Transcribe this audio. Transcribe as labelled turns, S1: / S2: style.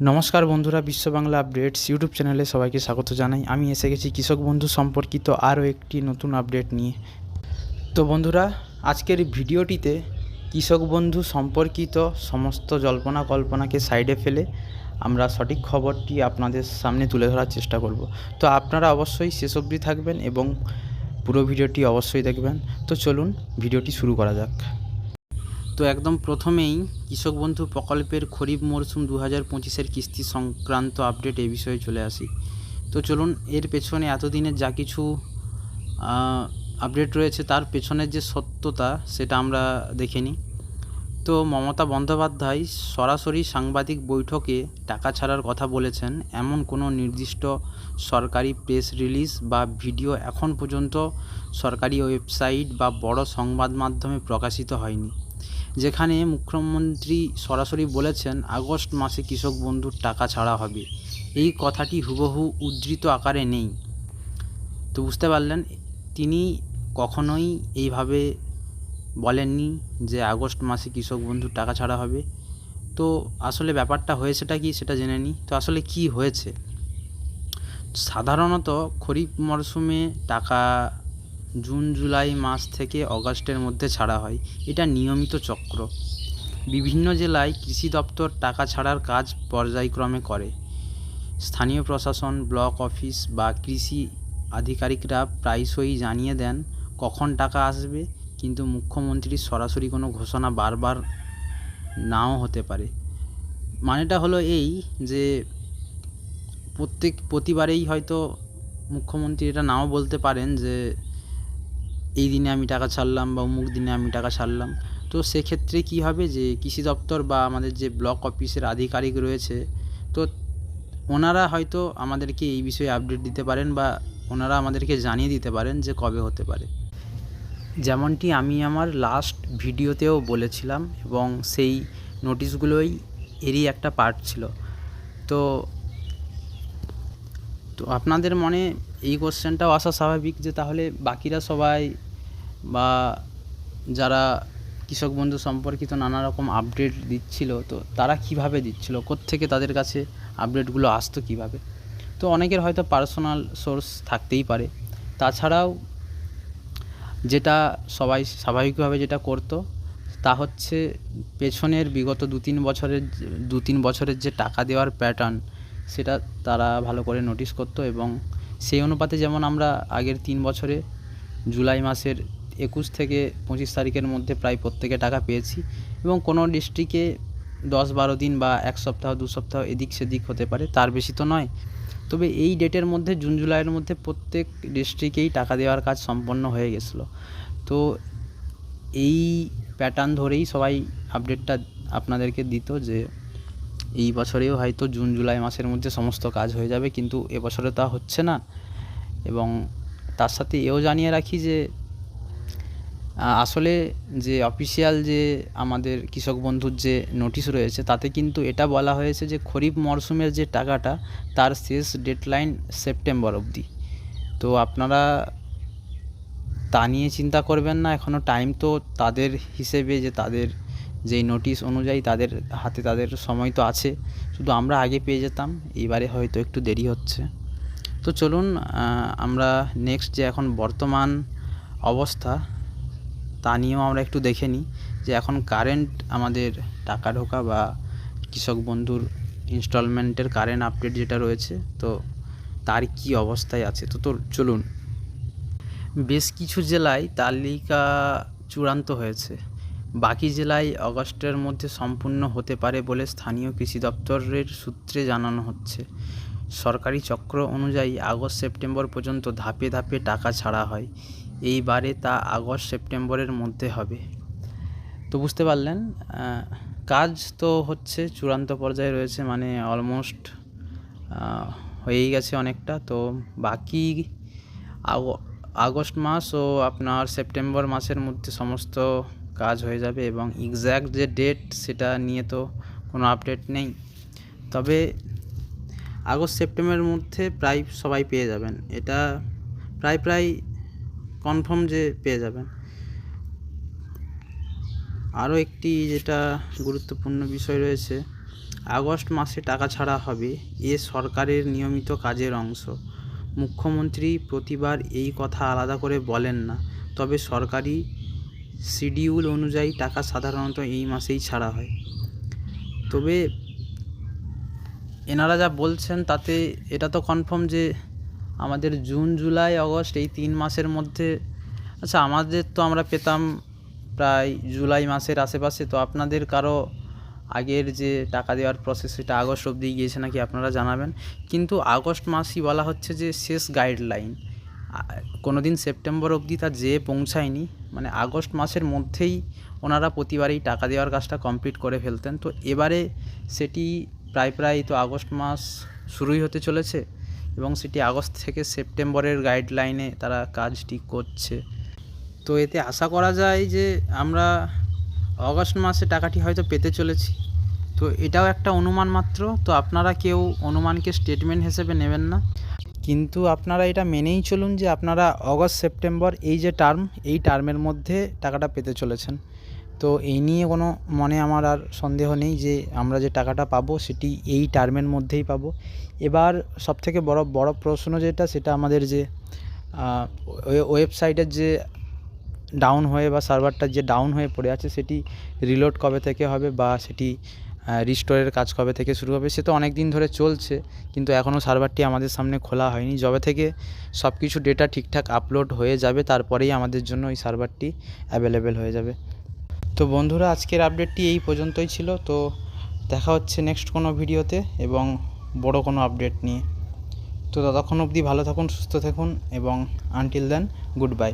S1: নমস্কার বন্ধুরা, বিশ্ব বাংলা আপডেটস ইউটিউব চ্যানেলে সবাইকে স্বাগত জানাই। আমি এসে গেছি কৃষক বন্ধু সম্পর্কিত আরও একটি নতুন আপডেট নিয়ে। তো বন্ধুরা, আজকের ভিডিওটিতে কৃষক বন্ধু সম্পর্কিত সমস্ত জল্পনা কল্পনাকে সাইডে ফেলে আমরা সঠিক খবরটি আপনাদের সামনে তুলে ধরার চেষ্টা করব। তো আপনারা অবশ্যই শেষ অবধি থাকবেন এবং পুরো ভিডিওটি অবশ্যই দেখবেন। তো চলুন ভিডিওটি শুরু করা যাক। তো একদম প্রথমেই কৃষক বন্ধু প্রকল্পের খরিফ মরশুম 2025-এর কিস্তি সংক্রান্ত আপডেট এই বিষয়ে চলে আসি। তো চলুন, এর পেছনে এতদিনের যা কিছু আপডেট রয়েছে তার পেছনের যে সত্যতা সেটা আমরা দেখে নিই। তো মমতা বন্দ্যোপাধ্যায় সরাসরি সাংবাদিক বৈঠকে টাকা ছাড়ার কথা বলেছেন, এমন কোনো নির্দিষ্ট সরকারি প্রেস রিলিজ বা ভিডিও এখন পর্যন্ত সরকারি ওয়েবসাইট বা বড় সংবাদ মাধ্যমে প্রকাশিত হয়নি, যেখানে মুখ্যমন্ত্রী সরাসরি বলেছেন আগস্ট মাসে কৃষক বন্ধুর টাকা ছাড়া হবে। এই কথাটি হুবহু উদ্ধৃত আকারে নেই। তো বুঝতে পারলেন, তিনি কখনোই এইভাবে বলেননি যে আগস্ট মাসে কৃষক বন্ধুর টাকা ছাড়া হবে। তো আসলে ব্যাপারটা হয়েছেটা কি সেটা জেনে নিই। তো আসলে কি হয়েছে, সাধারণত খরিফ মরশুমে টাকা জুন জুলাই মাস থেকে অগাস্টের মধ্যে ছাড়া হয়। এটা নিয়মিত চক্র। বিভিন্ন জেলায় কৃষি দপ্তর টাকা ছাড়ার কাজ পর্যায়ক্রমে করে। স্থানীয় প্রশাসন, ব্লক অফিস বা কৃষি আধিকারিকরা প্রায়শই জানিয়ে দেন কখন টাকা আসবে, কিন্তু মুখ্যমন্ত্রীর সরাসরি কোনো ঘোষণা বারবার নাও হতে পারে। মানেটা হলো এই যে প্রতিবারেই হয়তো মুখ্যমন্ত্রী এটা নাও বলতে পারেন যে এই দিনে আমি টাকা ছাড়লাম বা অমুক দিনে আমি টাকা ছাড়লাম। তো সেক্ষেত্রে কী হবে যে কৃষি দপ্তর বা আমাদের যে ব্লক অফিসের আধিকারিক রয়েছে, তো ওনারা হয়তো আমাদেরকে এই বিষয়ে আপডেট দিতে পারেন বা ওনারা আমাদেরকে জানিয়ে দিতে পারেন যে কবে হতে পারে। যেমনটি আমি আমার লাস্ট ভিডিওতেও বলেছিলাম এবং সেই নোটিশগুলোই এরই একটা পার্ট ছিল। তো আপনাদের মনে এই কোশ্চেনটাও আসা স্বাভাবিক যে তাহলে বাকিরা সবাই বা যারা কৃষক বন্ধু সম্পর্কিত নানা রকম আপডেট দিচ্ছিল, তো তারা কিভাবে দিচ্ছিল, কোত্থেকে তাদের কাছে আপডেটগুলো আসতো কিভাবে। তো অনেকের হয়তো পার্সোনাল সোর্স থাকতেই পারে। তাছাড়াও যেটা সবাই স্বাভাবিকভাবে যেটা করতো তা হচ্ছে পেছনের বিগত দু তিন বছরের যে টাকা দেওয়ার প্যাটার্ন সেটা তারা ভালো করে নোটিশ করতো এবং সেই অনুপাতে যেমন আমরা আগের 3 বছরে জুলাই মাসের 21 থেকে 25 তারিখের মধ্যে প্রায় প্রত্যেকে টাকা পেয়েছি এবং কোনো ডিস্ট্রিক্টে 10-12 দিন বা 1 সপ্তাহ 2 সপ্তাহ এদিক সেদিক হতে পারে, তার বেশি তো নয়। তবে এই ডেটের মধ্যে জুন জুলাইয়ের মধ্যে প্রত্যেক ডিস্ট্রিক্টেই টাকা দেওয়ার কাজ সম্পন্ন হয়ে গেছিলো। তো এই প্যাটার্ন ধরেই সবাই আপডেটটা আপনাদেরকে দিত যে এই বছরেও হয়তো জুন জুলাই মাসের মধ্যে সমস্ত কাজ হয়ে যাবে, কিন্তু এবছরে তা হচ্ছে না। এবং তার সাথে এও জানিয়ে রাখি যে আসলে যে অফিসিয়াল যে আমাদের কৃষক বন্ধুর যে নোটিশ রয়েছে তাতে কিন্তু এটা বলা হয়েছে যে খরিফ মরশুমের যে টাকাটা তার শেষ ডেডলাইন সেপ্টেম্বর অবধি। তো আপনারা তা নিয়ে চিন্তা করবেন না, এখনও টাইম তো তাদের হিসেবে যে তাদের যেই নোটিশ অনুযায়ী তাদের হাতে তাদের সময় তো আছে। শুধু আমরা আগে পেয়ে যেতাম, এইবারে হয়তো একটু দেরি হচ্ছে। তো চলুন আমরা নেক্সট যে এখন বর্তমান অবস্থা তা নিয়েও আমরা একটু দেখে নিই যে এখন কারেন্ট আমাদের টাকা ঢোকা বা কৃষক বন্ধুর ইনস্টলমেন্টের কারেন্ট আপডেট যেটা রয়েছে তো তার কি অবস্থায় আছে। তো চলুন, বেশ কিছু জেলায় তালিকা চূড়ান্ত হয়েছে, বাকি জেলায় অগস্টের মধ্যে সম্পূর্ণ হতে পারে বলে স্থানীয় কৃষি দপ্তরের সূত্রে জানানো হচ্ছে। সরকারি চক্র অনুযায়ী আগস্ট সেপ্টেম্বর পর্যন্ত ধাপে ধাপে টাকা ছাড়া হয়। এইবারে তা আগস্ট সেপ্টেম্বরের মধ্যে হবে। তো বুঝতে পারলেন, কাজ তো হচ্ছে, চূড়ান্ত পর্যায়ে রয়েছে, মানে অলমোস্ট হয়েই গেছে অনেকটা। তো বাকি আগস্ট মাস ও আপনার সেপ্টেম্বর মাসের মধ্যে সমস্ত কাজ হয়ে যাবে এবং এক্স্যাক্ট যে ডেট সেটা নিয়ে তো কোনো আপডেট নেই। তবে আগস্ট সেপ্টেম্বরের মধ্যে প্রায় সবাই পেয়ে যাবেন, এটা প্রায় কনফার্ম যে পেয়ে যাবেন। আরও একটি যেটা গুরুত্বপূর্ণ বিষয় রয়েছে, আগস্ট মাসে টাকা ছাড়া হবে, এ সরকারের নিয়মিত কাজের অংশ। মুখ্যমন্ত্রী প্রতিবার এই কথা আলাদা করে বলেন না, তবে সরকারি শিডিউল অনুযায়ী টাকা সাধারণত এই মাসেই ছাড়া হয়। তবে এনারা যা বলছেন তাতে এটা তো কনফার্ম যে আমাদের জুন, জুলাই, আগস্ট এই 3 মাসের মধ্যে, আচ্ছা আমাদের তো আমরা পেতাম প্রায় জুলাই মাসের আশেপাশে, তো আপনাদের কারো আগের যে টাকা দেওয়ার প্রসেস সেটা আগস্ট অবধি গিয়েছে নাকি আপনারা জানাবেন। কিন্তু আগস্ট মাসই বলা হচ্ছে যে শেষ গাইডলাইন, কোনো দিন সেপ্টেম্বর অবধি তা যেয়ে পৌঁছায়নি, মানে আগস্ট মাসের মধ্যেই ওনারা প্রতিবারই টাকা দেওয়ার কাজটা কমপ্লিট করে ফেলতেন। তো এবারে সেটি প্রায় তো আগস্ট মাস শুরুই হতে চলেছে এবং সেটি আগস্ট থেকে সেপ্টেম্বরের গাইডলাইনে তারা কাজটি করছে। তো এতে আশা করা যায় যে আমরা অগস্ট মাসে টাকাটি হয়তো পেতে চলেছি। তো এটাও একটা অনুমান মাত্র, তো আপনারা কেউ অনুমানকে স্টেটমেন্ট হিসেবে নেবেন না, কিন্তু আপনারা এটা মেনেই চলুন যে আপনারা অগস্ট সেপ্টেম্বর এই যে টার্ম, এই টার্মের মধ্যে টাকাটা পেতে চলেছেন। তো এই নিয়ে কোনো মনে আমার আর সন্দেহ নেই যে আমরা যে টাকাটা পাবো সেটি এই টার্মের মধ্যেই পাবো। এবার সবথেকে বড় প্রশ্ন যেটা, সেটা আমাদের যে ওয়েবসাইটের যে ডাউন হয়ে বা সার্ভারটা যে ডাউন হয়ে পড়ে আছে সেটি রিলোড কবে থেকে হবে বা সেটি রিস্টোরের কাজ কবে থেকে শুরু হবে, সে তো অনেক দিন ধরে চলছে, কিন্তু এখনও সার্ভারটি আমাদের সামনে খোলা হয়নি। যবে থেকে সব কিছু ডেটা ঠিকঠাক আপলোড হয়ে যাবে তারপরেই আমাদের জন্য এই সার্ভারটি অ্যাভেলেবেল হয়ে যাবে। তো বন্ধুরা, আজকের আপডেটটি এই পর্যন্তই ছিল। তো দেখা হচ্ছে নেক্সট কোনো ভিডিওতে এবং বড় কোনো আপডেট নিয়ে। তো ততক্ষণ অবধি ভালো থাকুন, সুস্থ থাকুন এবং আনটিল দেন গুড বাই।